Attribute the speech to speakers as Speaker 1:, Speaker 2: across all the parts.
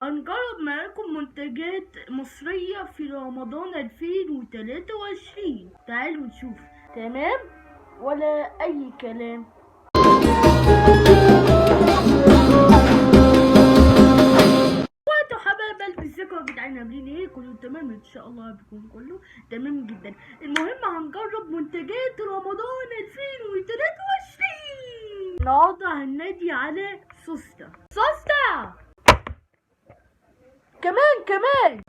Speaker 1: هنجرب معاكم منتجات مصرية في رمضان 2023. تعالوا نشوف تمام ولا أي كلام. وانتوا حبايب ازيكم بتاعنا عاملين ايه؟ كله تمام ان شاء الله، بيكون كله تمام جدا. المهم هنجرب منتجات رمضان 2023. النهارده هننادي على سوسته. كمان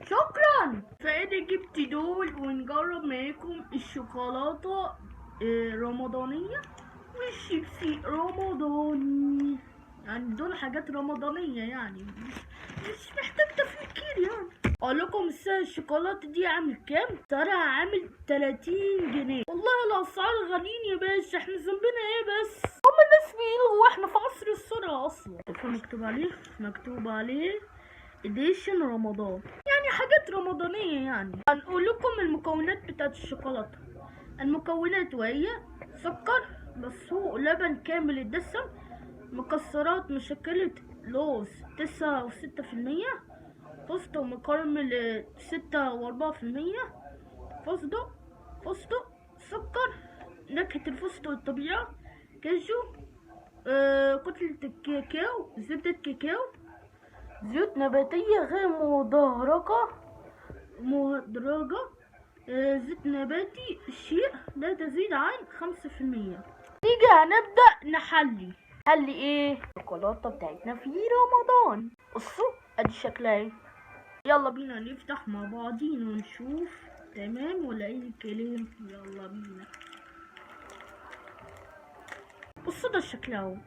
Speaker 1: شكرا. فانا جبت دول ونجرب معاكم الشوكولاته رمضانيه والشيبسي رمضاني، يعني دول حاجات رمضانيه، يعني مش محتاج تفكير. يعني اقول لكم سعر الشوكولاته دي عامل كام؟ سعرها عامل 30 جنيه. والله الاسعار غاليين يا باشا، احنا ذنبنا ايه بس؟ هما الناس بيلغوا واحنا في عصر السرعه اصلا. مكتوب عليه اديشن رمضان، يعني حاجات رمضانيه. يعني هنقول لكم المكونات بتاعت الشوكولاته. المكونات وهي سكر مسحوق، لبن كامل الدسم، مكسرات مشكلة لوز 9.6%، فستق مكرمل 6.4%، فستق، سكر، نكهة الفستق الطبيعي، كاجو، كتلة الكاكاو، زبدة كاكاو، زيوت نباتية غير مدرجة، زيت نباتي شيء لا تزيد عن 5%. نيجي هنبدأ نحلي ايه الشوكولاتة بتاعتنا في رمضان. بصوا ادي شكلها ايه. يلا بينا نفتح مع بعضينا ونشوف تمام ولا اي كلام. يلا بينا. بصوا ده شكلها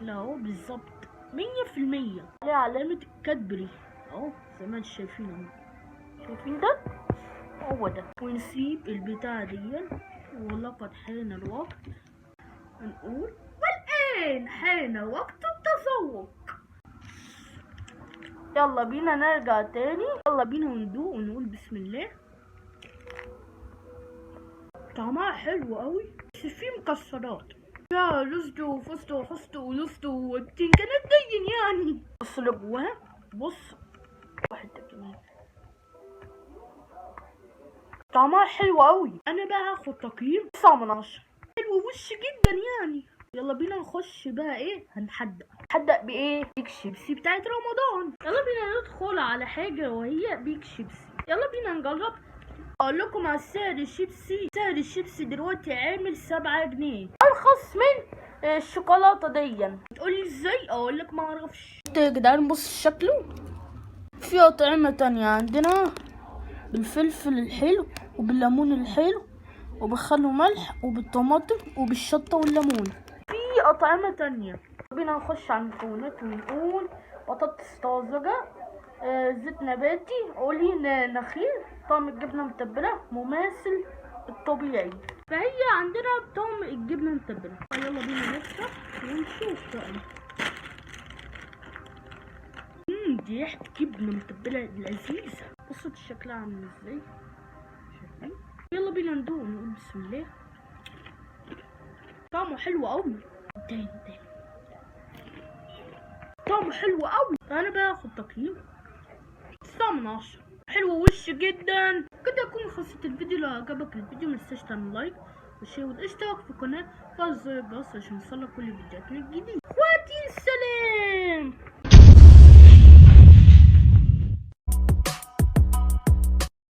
Speaker 1: اهو بالظبط 100%. عليه علامة كادبري اهو زي ما انتم شايفين اهو. شايفين ده؟ هو ده. ونسيب البتاعة دي. ولقد حان الوقت نقول والآن حان وقت التذوق. يلا بينا نرجع تاني. يلا بينا وندوق ونقول بسم الله. طعمها حلو قوي، بس فيه مكسرات، فيها لوز وفستق وحستق ولوز وبتنجانات دين يعني. بص اللي جواها، بص واحدة كمان. طعمها حلو قوي. انا بقى هاخد تقييم 9/10. حلو وش جدا يعني. يلا بينا نخش بقى ايه. هنحدق بايه؟ بيك شيبسي بتاعت رمضان. يلا بينا ندخل على حاجه وهي بيك شيبسي. يلا بينا نجرب. اقول لكم على سعر الشيبسي. سعر الشيبسي دلوقتي عامل 7 جنيه، ارخص من الشوكولاته دي. تقولي ازاي؟ اقول لك ما اعرفش. يا جدعان بص شكله. في اطعمه تانية عندنا بالفلفل الحلو وبالليمون الحلو وبالخل وملح وبالطماطم وبالشطة والليمون. في أطعمة تانية. بينا نخش على المكونات ونقول بطاطس طازجة، زيت نباتي، عولين نخيل، طعم الجبنة متبلة مماثل الطبيعي. فهي عندنا طعم الجبنة متبلة. يلا بينا نفتح ونشوف بقى. دي ريحة جبنة متبلة لذيذة. بصوا شكلها عامل ازاي. شايفين؟ يلا بينا ندوق ونقول بسم الله. طعمه حلو قوي. تاني طعمه حلو قوي. انا باخد تقييم 9/10. حلو وش جدا. كده اكون خلصت الفيديو. لو عجبك الفيديو متنساش تعمل لايك وشير والاشتراك في القناه وفعل زر الجرس عشان يوصلك كل فيديوهاتنا الجديدة.